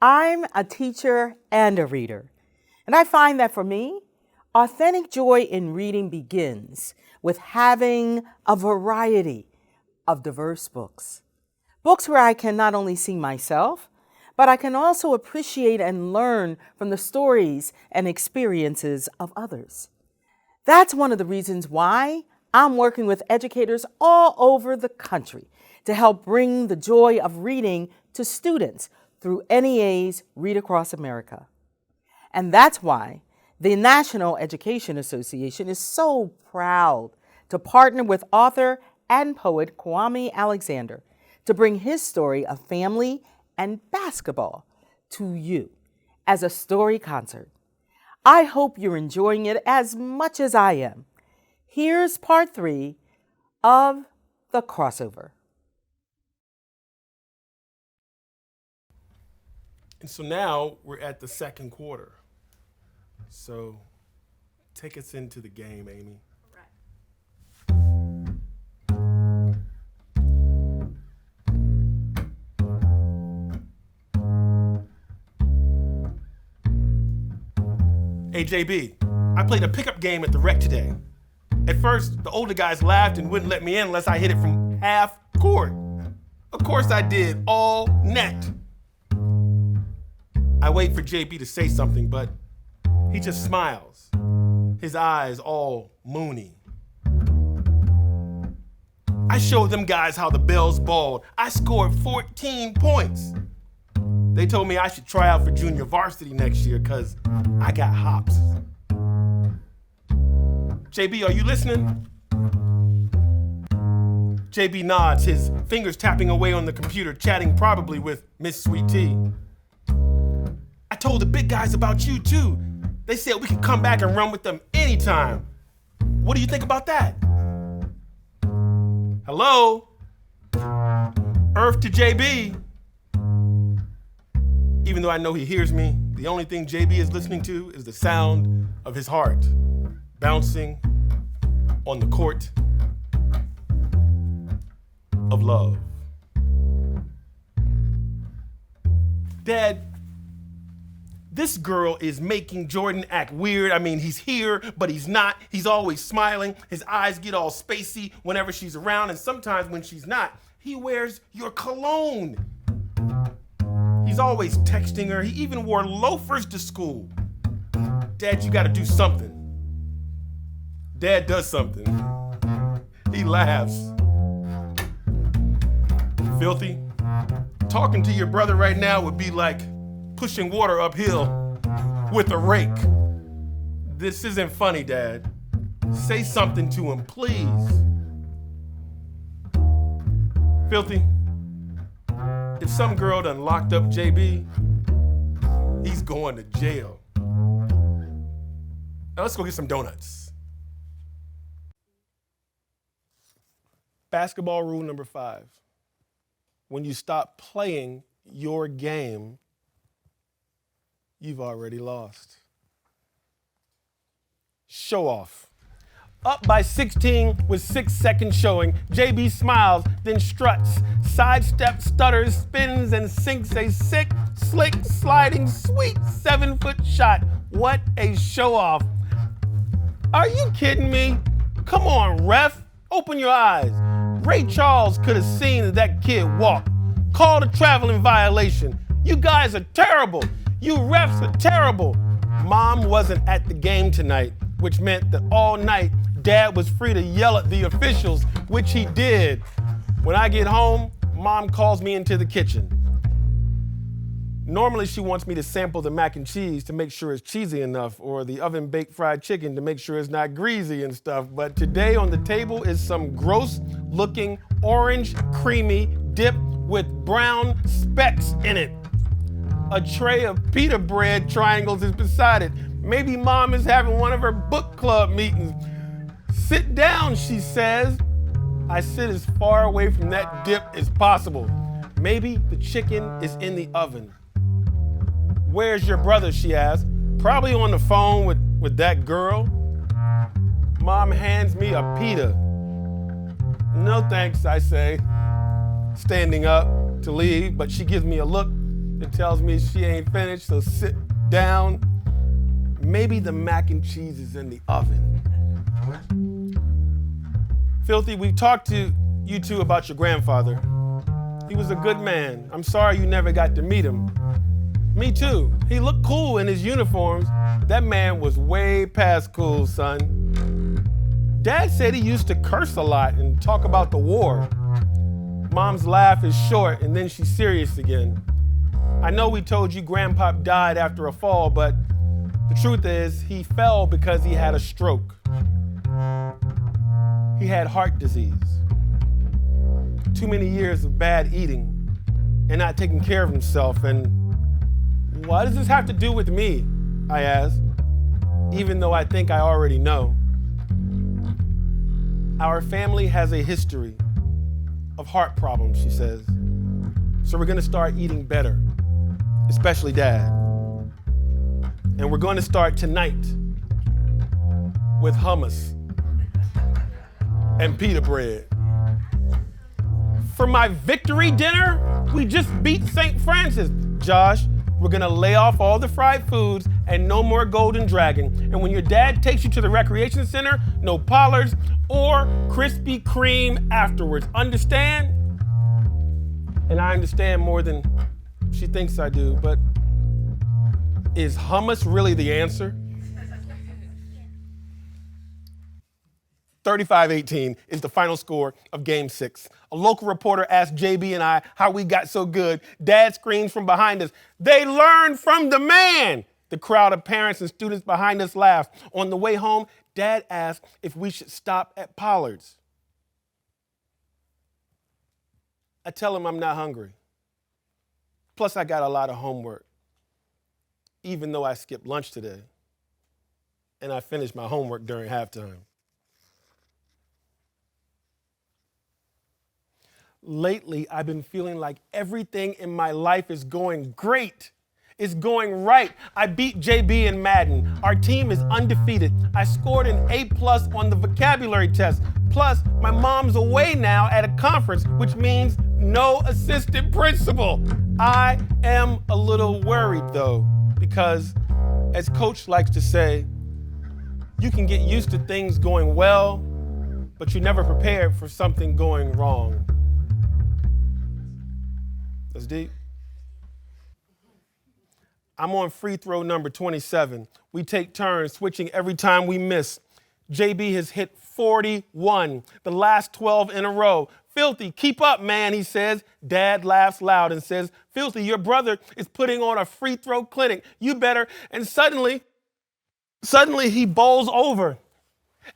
I'm a teacher and a reader, and I find that for me, authentic joy in reading begins with having a variety of diverse books. Books where I can not only see myself, but I can also appreciate and learn from the stories and experiences of others. That's one of the reasons why I'm working with educators all over the country to help bring the joy of reading to students through NEA's Read Across America. And that's why the National Education Association is so proud to partner with author and poet Kwame Alexander to bring his story of family and basketball to you as a story concert. I hope you're enjoying it as much as I am. Here's part 3 of The Crossover. And so now we're at the second quarter. So take us into the game, Amy. Hey, JB, I played a pickup game at the rec today. At first, the older guys laughed and wouldn't let me in unless I hit it from half court. Of course I did, all net. I wait for JB to say something, but he just smiles, his eyes all moony. I showed them guys how the Bells balled. I scored 14 points. They told me I should try out for junior varsity next year because I got hops. JB, are you listening? JB nods, his fingers tapping away on the computer, chatting probably with Miss Sweet Tea. I told the big guys about you too. They said we could come back and run with them anytime. What do you think about that? Hello? Earth to JB. Even though I know he hears me, the only thing JB is listening to is the sound of his heart bouncing on the court of love. Dad, this girl is making Jordan act weird. I mean, he's here, but he's not. He's always smiling. His eyes get all spacey whenever she's around, and sometimes when she's not, he wears your cologne. He's always texting her. He even wore loafers to school. Dad, you gotta do something. Dad does something. He laughs. Filthy, talking to your brother right now would be like pushing water uphill with a rake. This isn't funny, Dad. Say something to him, please. Filthy, if some girl done locked up JB, he's going to jail. Now let's go get some donuts. Basketball rule number 5. When you stop playing your game, you've already lost. Show off. Up by 16 with 6 seconds showing, JB smiles, then struts, sidesteps, stutters, spins, and sinks a sick, slick, sliding, sweet 7-foot shot. What a show off. Are you kidding me? Come on, ref, open your eyes. Ray Charles could have seen that kid walk. Called a traveling violation. You guys are terrible. You refs are terrible. Mom wasn't at the game tonight, which meant that all night, Dad was free to yell at the officials, which he did. When I get home, Mom calls me into the kitchen. Normally, she wants me to sample the mac and cheese to make sure it's cheesy enough, or the oven-baked fried chicken to make sure it's not greasy and stuff. But today on the table is some gross-looking orange creamy dip with brown specks in it. A tray of pita bread triangles is beside it. Maybe Mom is having one of her book club meetings. Sit down, she says. I sit as far away from that dip as possible. Maybe the chicken is in the oven. Where's your brother, she asks. Probably on the phone with that girl. Mom hands me a pita. No thanks, I say, standing up to leave, but she gives me a look that tells me she ain't finished, so sit down. Maybe the mac and cheese is in the oven. Filthy, we talked to you two about your grandfather. He was a good man. I'm sorry you never got to meet him. Me too. He looked cool in his uniforms. That man was way past cool, son. Dad said he used to curse a lot and talk about the war. Mom's laugh is short and then she's serious again. I know we told you Grandpop died after a fall, but the truth is he fell because he had a stroke. He had heart disease. Too many years of bad eating and not taking care of himself. And what does this have to do with me? I asked, even though I think I already know. Our family has a history of heart problems, she says. So we're gonna start eating better, especially Dad. And we're going to start tonight with hummus and pita bread. For my victory dinner, we just beat St. Francis. Josh, we're gonna lay off all the fried foods and no more Golden Dragon. And when your dad takes you to the recreation center, no Pollards or Krispy Kreme afterwards. Understand? And I understand more than she thinks I do, but is hummus really the answer? 35-18 is the final score of Game 6. A local reporter asked JB and I how we got so good. Dad screams from behind us, "They learned from the man!" The crowd of parents and students behind us laughed. On the way home, Dad asked if we should stop at Pollard's. I tell him I'm not hungry. Plus, I got a lot of homework, even though I skipped lunch today. And I finished my homework during halftime. Lately, I've been feeling like everything in my life is going great. It's going right. I beat JB in Madden. Our team is undefeated. I scored an A+ on the vocabulary test. Plus, my mom's away now at a conference, which means no assistant principal. I am a little worried though, because as Coach likes to say, you can get used to things going well, but you're never prepared for something going wrong. That's deep. I'm on free throw number 27. We take turns switching every time we miss. JB has hit 41, the last 12 in a row. Filthy, keep up, man, he says. Dad laughs loud and says, Filthy, your brother is putting on a free throw clinic. You better. And suddenly he bowls over,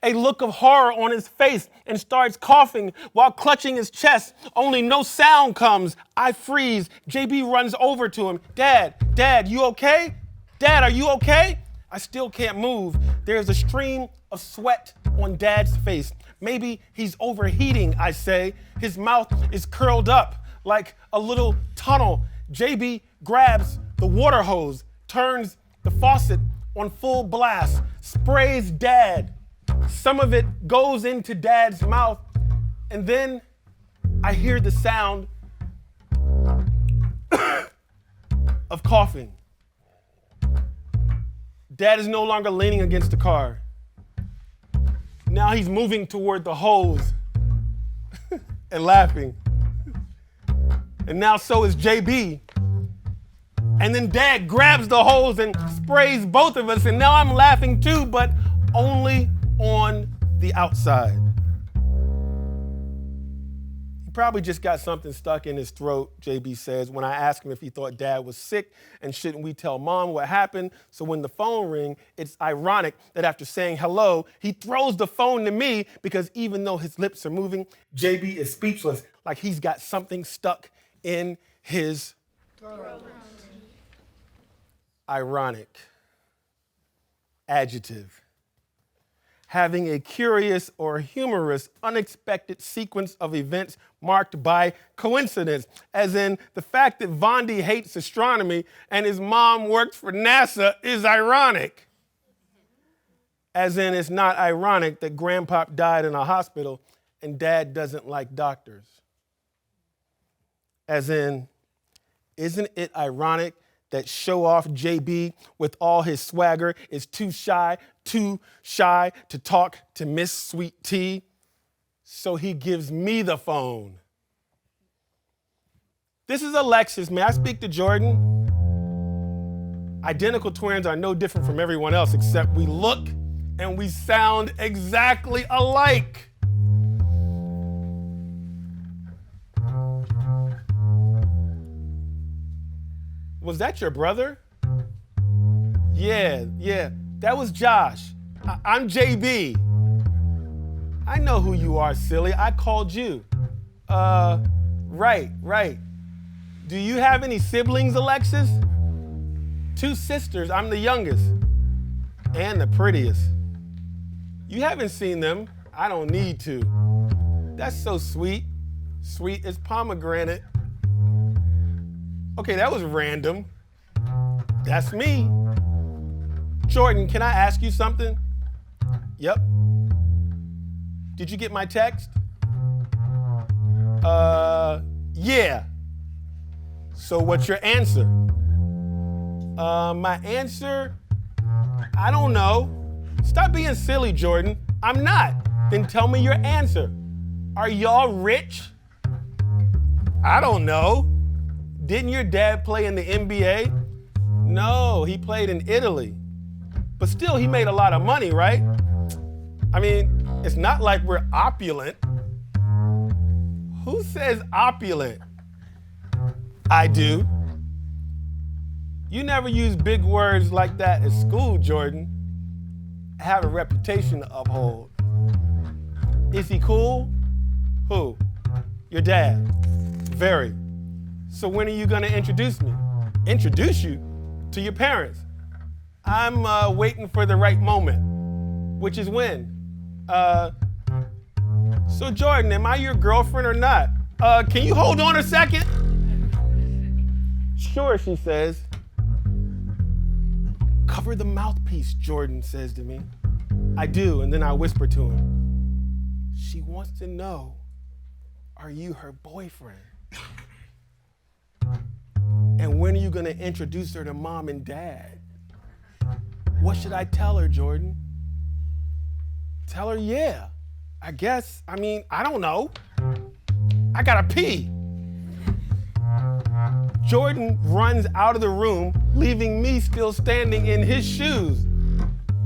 a look of horror on his face, and starts coughing while clutching his chest. Only no sound comes. I freeze. JB runs over to him. Dad, you okay? Dad, are you okay? I still can't move. There's a stream of sweat on Dad's face. Maybe he's overheating, I say. His mouth is curled up like a little tunnel. JB grabs the water hose, turns the faucet on full blast, sprays Dad. Some of it goes into Dad's mouth, and then I hear the sound of coughing. Dad is no longer leaning against the car. Now he's moving toward the hose and laughing. And now so is JB. And then Dad grabs the hose and sprays both of us, and now I'm laughing too, but only on the outside. He probably just got something stuck in his throat, JB says, when I asked him if he thought Dad was sick and shouldn't we tell Mom what happened. So when the phone rings, it's ironic that after saying hello, he throws the phone to me because even though his lips are moving, JB is speechless, like he's got something stuck in his throat. Ironic. Adjective. Having a curious or humorous, unexpected sequence of events marked by coincidence, as in the fact that Vondi hates astronomy and his mom works for NASA is ironic. As in it's not ironic that Grandpop died in a hospital and Dad doesn't like doctors. As in Isn't it ironic that show-off JB with all his swagger is too shy to talk to Miss Sweet Tea? So he gives me the phone. This is Alexis. May I speak to Jordan? Identical twins are no different from everyone else, except we look and we sound exactly alike. Was that your brother? Yeah, that was Josh. I'm JB. I know who you are, silly. I called you. Right. Do you have any siblings, Alexis? 2 sisters. I'm the youngest and the prettiest. You haven't seen them. I don't need to. That's so sweet. Sweet as pomegranate. Okay, that was random. That's me. Jordan, can I ask you something? Yep. Did you get my text? Yeah. So what's your answer? My answer? I don't know. Stop being silly, Jordan. I'm not. Then tell me your answer. Are y'all rich? I don't know. Didn't your dad play in the NBA? No, he played in Italy. But still, he made a lot of money, right? I mean, it's not like we're opulent. Who says opulent? I do. You never use big words like that at school, Jordan. I have a reputation to uphold. Is he cool? Who? Your dad. Very. So when are you gonna introduce me? Introduce you to your parents? I'm waiting for the right moment, which is when? So Jordan, am I your girlfriend or not? Can you hold on a second? Sure, she says. Cover the mouthpiece, Jordan says to me. I do, and then I whisper to him. She wants to know, are you her boyfriend? And when are you gonna introduce her to mom and dad? What should I tell her, Jordan? Tell her, yeah, I guess. I mean, I don't know. I gotta pee. Jordan runs out of the room, leaving me still standing in his shoes.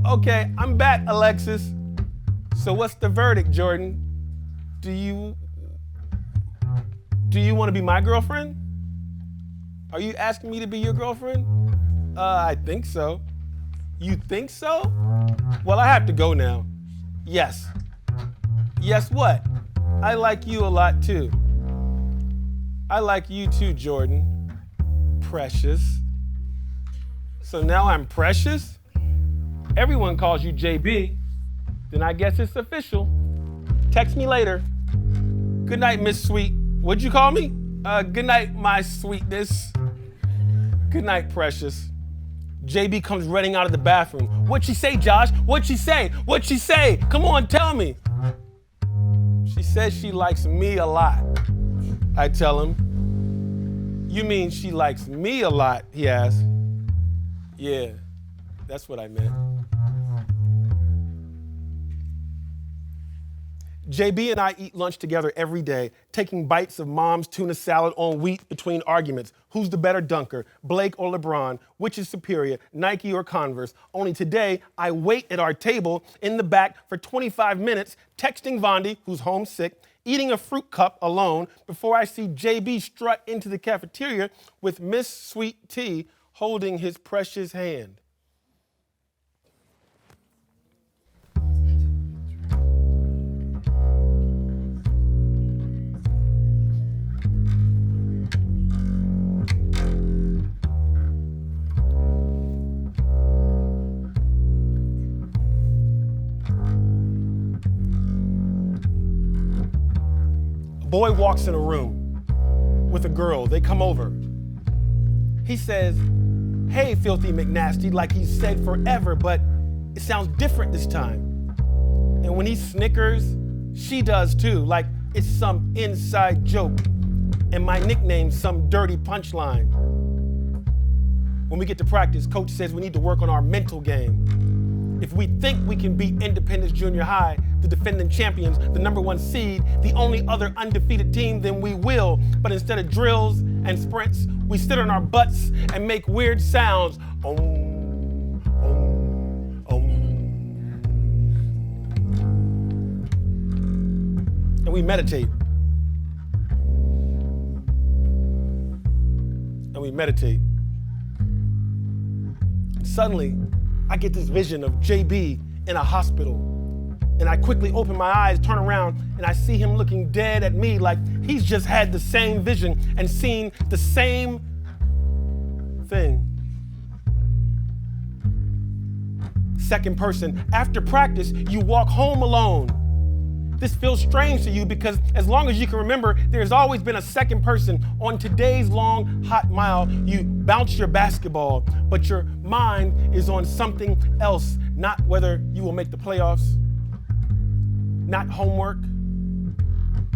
Okay, I'm back, Alexis. So what's the verdict, Jordan? Do you want to be my girlfriend? Are you asking me to be your girlfriend? I think so. You think so? Well, I have to go now. Yes. Yes what? I like you a lot too. I like you too, Jordan. Precious. So now I'm precious? Everyone calls you JB. Then I guess it's official. Text me later. Good night, Miss Sweet. What'd you call me? Good night, my sweetness. Good night, precious. JB comes running out of the bathroom. What'd she say, Josh? What'd she say? What'd she say? Come on, tell me. She says she likes me a lot. I tell him. You mean she likes me a lot, he asks. Yeah, that's what I meant. JB and I eat lunch together every day, taking bites of mom's tuna salad on wheat between arguments. Who's the better dunker, Blake or LeBron? Which is superior, Nike or Converse? Only today, I wait at our table in the back for 25 minutes, texting Vondi, who's homesick, eating a fruit cup alone before I see JB strut into the cafeteria with Miss Sweet Tea holding his precious hand. Boy walks in a room with a girl. They come over. He says, "Hey, Filthy McNasty," like he's said forever, but it sounds different this time. And when he snickers, she does too, like it's some inside joke. And my nickname's some dirty punchline. When we get to practice, coach says we need to work on our mental game. If we think we can beat Independence Junior High, the defending champions, the #1 seed, the only other undefeated team, then we will. But instead of drills and sprints, we sit on our butts and make weird sounds. Om, om, om. And we meditate. And we meditate. Suddenly, I get this vision of JB in a hospital. And I quickly open my eyes, turn around, and I see him looking dead at me like he's just had the same vision and seen the same thing. Second person, after practice, you walk home alone. This feels strange to you because as long as you can remember, there's always been a second person. On today's long, hot mile, you bounce your basketball, but your mind is on something else, not whether you will make the playoffs, not homework,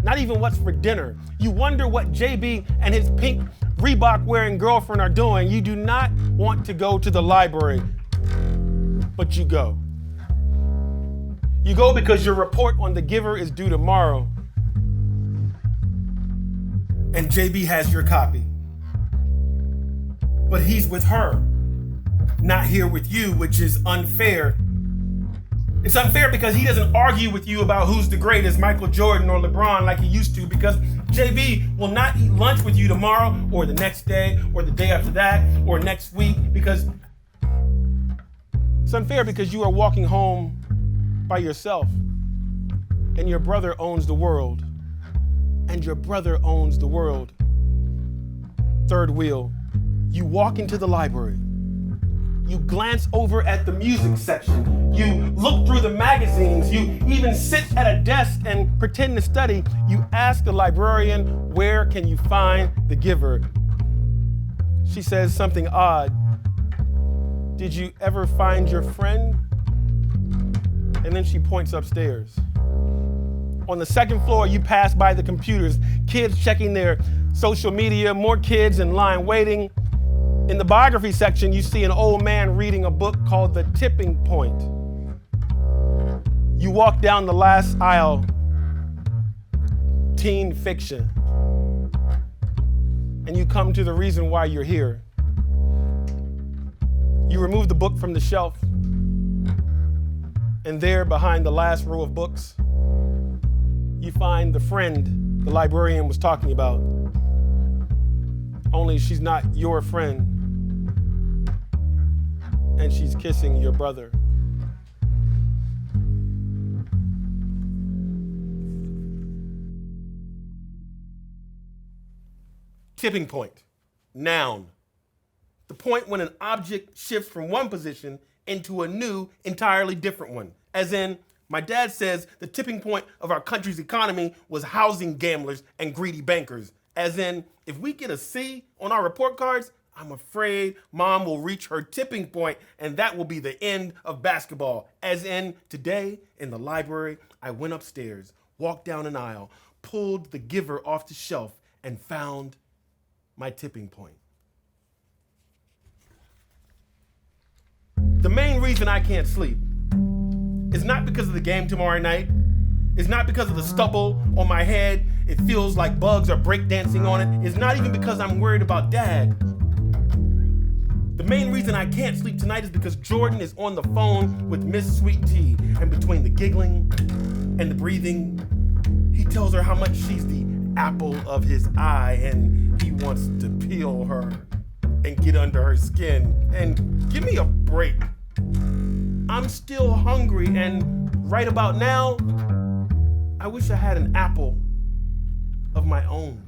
not even what's for dinner. You wonder what JB and his pink Reebok-wearing girlfriend are doing. You do not want to go to the library, but you go. You go because your report on The Giver is due tomorrow. And JB has your copy. But he's with her, not here with you, which is unfair. It's unfair because he doesn't argue with you about who's the greatest, Michael Jordan or LeBron, like he used to, because JB will not eat lunch with you tomorrow or the next day or the day after that or next week, because it's unfair because you are walking home by yourself, and your brother owns the world, and your brother owns the world. Third wheel, you walk into the library. You glance over at the music section. You look through the magazines. You even sit at a desk and pretend to study. You ask the librarian, where can you find The Giver? She says something odd. Did you ever find your friend? And then she points upstairs. On the second floor, you pass by the computers, kids checking their social media, more kids in line waiting. In the biography section, you see an old man reading a book called The Tipping Point. You walk down the last aisle, teen fiction, and you come to the reason why you're here. You remove the book from the shelf, and there, behind the last row of books, you find the friend the librarian was talking about. Only she's not your friend, and she's kissing your brother. Tipping point, noun. The point when an object shifts from one position into a new, entirely different one. As in, my dad says the tipping point of our country's economy was housing gamblers and greedy bankers. As in, if we get a C on our report cards, I'm afraid mom will reach her tipping point and that will be the end of basketball. As in, today in the library, I went upstairs, walked down an aisle, pulled The Giver off the shelf, and found my tipping point. The main reason I can't sleep is not because of the game tomorrow night. It's not because of the stubble on my head. It feels like bugs are breakdancing on it. It's not even because I'm worried about Dad. The main reason I can't sleep tonight is because Jordan is on the phone with Miss Sweet Tea. And between the giggling and the breathing, he tells her how much she's the apple of his eye and he wants to peel her and get under her skin. And give me a break. I'm still hungry, and right about now, I wish I had an apple of my own.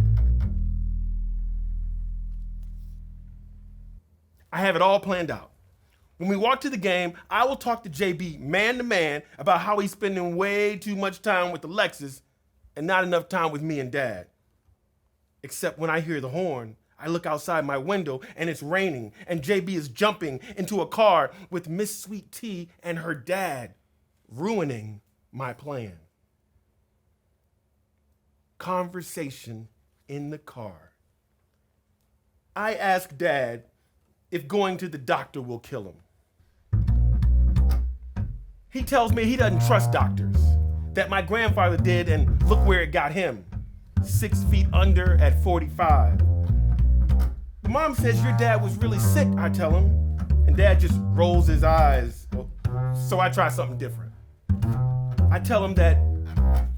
I have it all planned out. When we walk to the game, I will talk to JB man to man about how he's spending way too much time with Alexis and not enough time with me and Dad. Except when I hear the horn, I look outside my window and it's raining and JB is jumping into a car with Miss Sweet Tea and her dad, ruining my plan. Conversation in the car. I ask Dad if going to the doctor will kill him. He tells me he doesn't trust doctors, that my grandfather did, and look where it got him. 6 feet under at 45. But Mom says your dad was really sick, I tell him, and Dad just rolls his eyes. So I try something different. I tell him that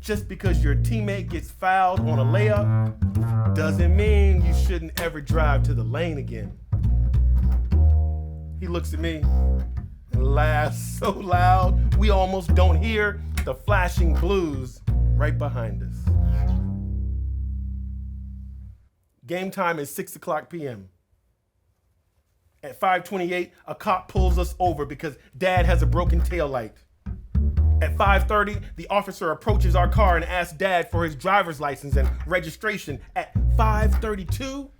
just because your teammate gets fouled on a layup doesn't mean you shouldn't ever drive to the lane again. He looks at me and laughs so loud we almost don't hear the flashing blues right behind us. Game time is 6:00 p.m. At 5:28, a cop pulls us over because Dad has a broken taillight. At 5:30, the officer approaches our car and asks Dad for his driver's license and registration. At 5:32,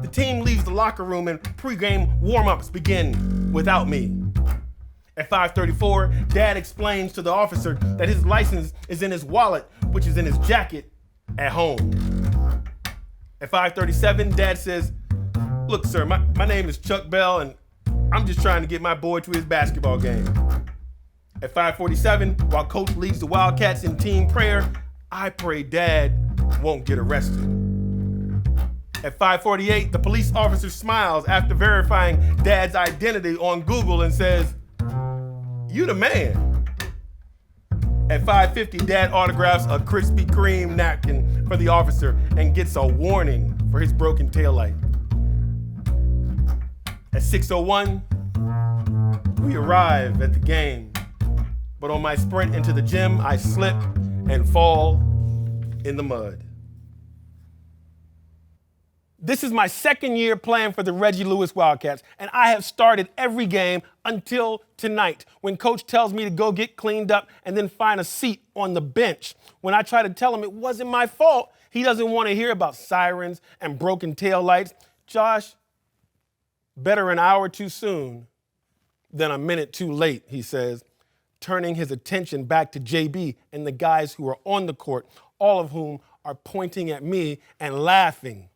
the team leaves the locker room and pregame warm-ups begin without me. At 5:34, Dad explains to the officer that his license is in his wallet, which is in his jacket at home. At 5:37, Dad says, "Look, sir, my name is Chuck Bell, and I'm just trying to get my boy to his basketball game." At 5:47, while Coach leads the Wildcats in team prayer, I pray Dad won't get arrested. At 5:48, the police officer smiles after verifying Dad's identity on Google and says, "You the man." At 5:50, Dad autographs a Krispy Kreme napkin for the officer and gets a warning for his broken taillight. At 6:01, we arrive at the game. But on my sprint into the gym, I slip and fall in the mud. This is my second year playing for the Reggie Lewis Wildcats, and I have started every game until tonight, when Coach tells me to go get cleaned up and then find a seat on the bench. When I try to tell him it wasn't my fault, he doesn't want to hear about sirens and broken taillights. Josh, better an hour too soon than a minute too late, he says, turning his attention back to JB and the guys who are on the court, all of whom are pointing at me and laughing.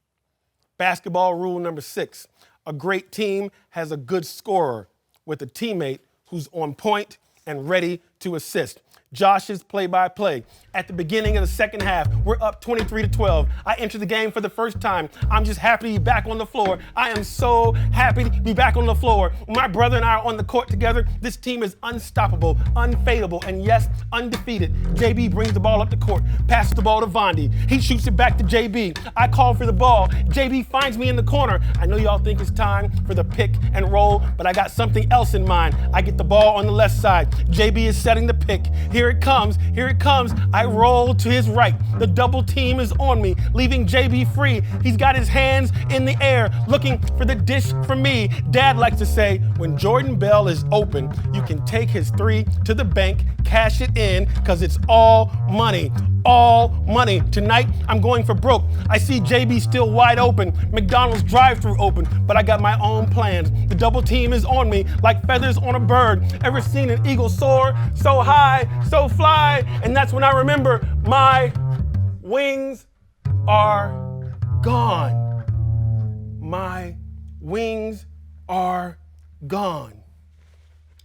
Basketball rule number 6, a great team has a good scorer with a teammate who's on point and ready to assist. Josh's play-by-play. At the beginning of the second half, we're up 23-12. I enter the game for the first time. I'm just happy to be back on the floor. I am so happy to be back on the floor. When my brother and I are on the court together, this team is unstoppable, unfadable, and yes, undefeated. JB brings the ball up the court, passes the ball to Vondi. He shoots it back to JB. I call for the ball. JB finds me in the corner. I know y'all think it's time for the pick and roll, but I got something else in mind. I get the ball on the left side. JB is setting the pick. Here it comes, here it comes. I roll to his right. The double team is on me, leaving JB free. He's got his hands in the air, looking for the dish for me. Dad likes to say, when Jordan Bell is open, you can take his 3 to the bank, cash it in, because it's all money. All money. Tonight, I'm going for broke. I see JB still wide open, McDonald's drive-thru open, but I got my own plans. The double team is on me like feathers on a bird. Ever seen an eagle soar so high, so fly? And that's when I remember my wings are gone. My wings are gone.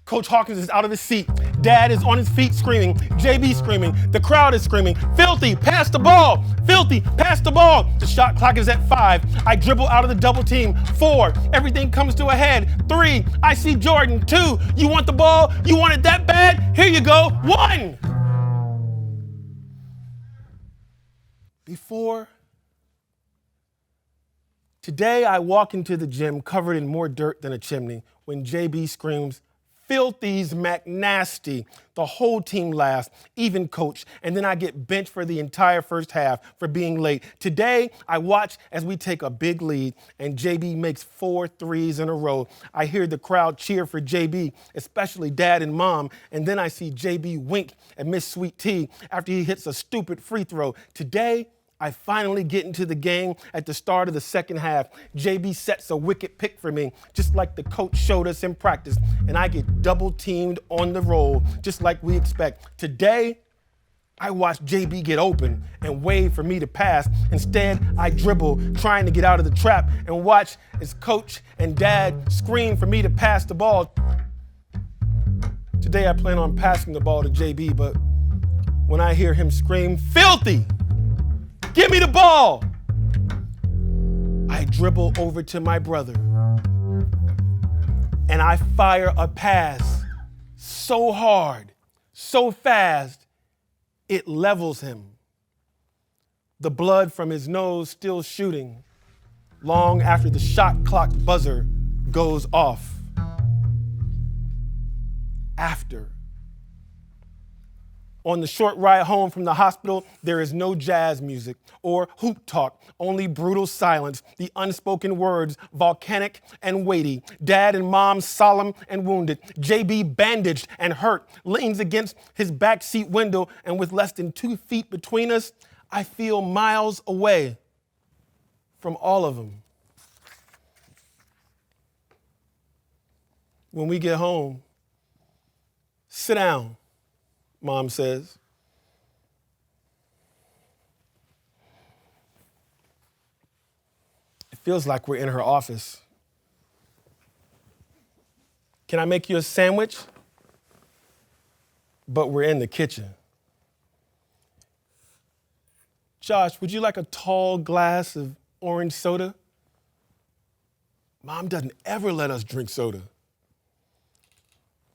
Coach Hawkins is out of his seat. Dad is on his feet screaming. JB screaming. The crowd is screaming. Filthy, pass the ball. Filthy, pass the ball. The shot clock is at 5. I dribble out of the double team. 4, everything comes to a head. 3, I see Jordan. 2, you want the ball? You want it that bad? Here you go. 1. Before today, I walk into the gym covered in more dirt than a chimney when JB screams, "Filthy's McNasty." The whole team laughs, even Coach, and then I get benched for the entire first half for being late. Today, I watch as we take a big lead and JB makes 4 threes in a row. I hear the crowd cheer for JB, especially Dad and Mom, and then I see JB wink at Miss Sweet Tea after he hits a stupid free throw. Today, I finally get into the game at the start of the second half. JB sets a wicked pick for me, just like the coach showed us in practice, and I get double teamed on the roll, just like we expect. Today, I watch JB get open and wave for me to pass. Instead, I dribble, trying to get out of the trap, and watch as coach and dad scream for me to pass the ball. Today, I plan on passing the ball to JB, but when I hear him scream, "Filthy! Give me the ball!" I dribble over to my brother, and I fire a pass so hard, so fast, it levels him. The blood from his nose still shooting long after the shot clock buzzer goes off. After. On the short ride home from the hospital, there is no jazz music or hoop talk, only brutal silence, the unspoken words, volcanic and weighty. Dad and Mom solemn and wounded. JB bandaged and hurt, leans against his backseat window, and with less than 2 feet between us, I feel miles away from all of them. When we get home, "Sit down," Mom says. It feels like we're in her office. "Can I make you a sandwich?" But we're in the kitchen. "Josh, would you like a tall glass of orange soda?" Mom doesn't ever let us drink soda.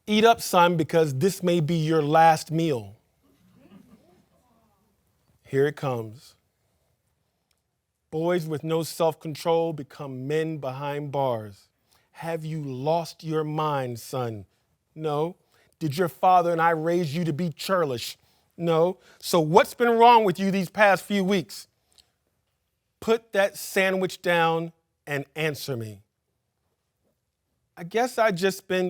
"Eat up, son, because this may be your last meal." Here it comes. Boys with no self-control become men behind bars. Have you lost your mind, son? No. Did your father and I raise you to be churlish? No. So what's been wrong with you these past few weeks? Put that sandwich down and answer me. I guess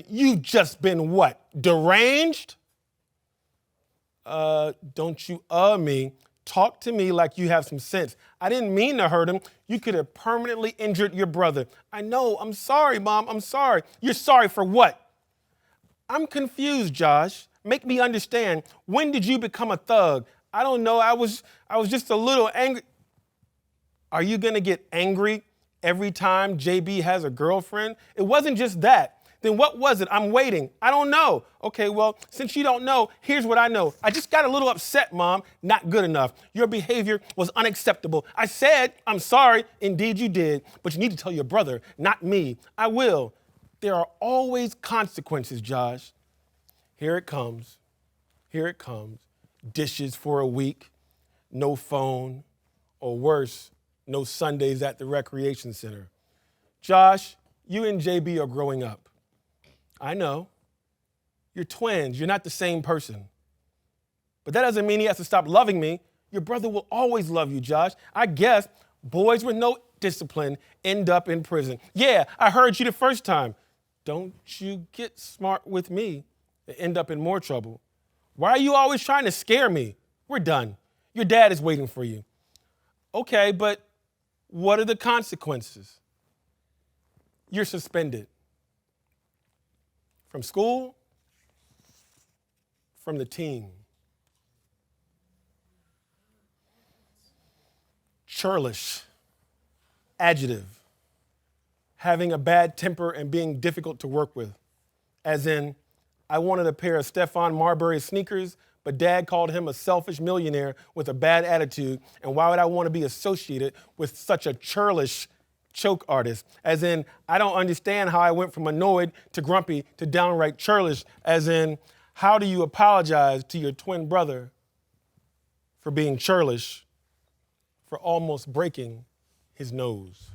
you've just been what? Deranged? Don't you me. Talk to me like you have some sense. I didn't mean to hurt him. You could have permanently injured your brother. I know, I'm sorry, Mom, I'm sorry. You're sorry for what? I'm confused, Josh. Make me understand. When did you become a thug? I don't know, I was just a little angry. Are you gonna get angry every time JB has a girlfriend? It wasn't just that. Then what was it? I'm waiting. I don't know. Okay, well, since you don't know, here's what I know. I just got a little upset, Mom. Not good enough. Your behavior was unacceptable. I said, I'm sorry. Indeed you did. But you need to tell your brother, not me. I will. There are always consequences, Josh. Here it comes. Here it comes. Dishes for a week, no phone, or worse, no Sundays at the recreation center. Josh, you and JB are growing up. I know. You're twins. You're not the same person. But that doesn't mean he has to stop loving me. Your brother will always love you, Josh. I guess boys with no discipline end up in prison. Yeah, I heard you the first time. Don't you get smart with me and end up in more trouble. Why are you always trying to scare me? We're done. Your dad is waiting for you. Okay, but what are the consequences? You're suspended. From school, from the team. Churlish, adjective, having a bad temper and being difficult to work with. As in, I wanted a pair of Stephon Marbury sneakers, but Dad called him a selfish millionaire with a bad attitude, and why would I want to be associated with such a churlish choke artist? As in, I don't understand how I went from annoyed to grumpy to downright churlish. As in, how do you apologize to your twin brother for being churlish, for almost breaking his nose?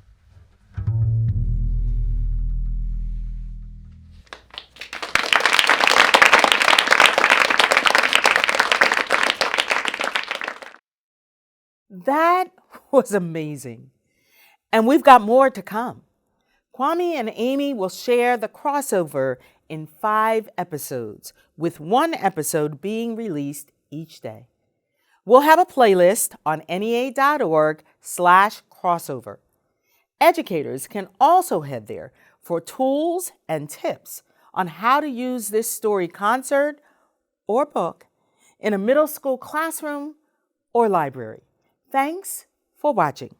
That was amazing. And we've got more to come. Kwame and Amy will share the crossover in 5 episodes, with 1 episode being released each day. We'll have a playlist on NEA.org/crossover. Educators can also head there for tools and tips on how to use this story concert or book in a middle school classroom or library. Thanks for watching.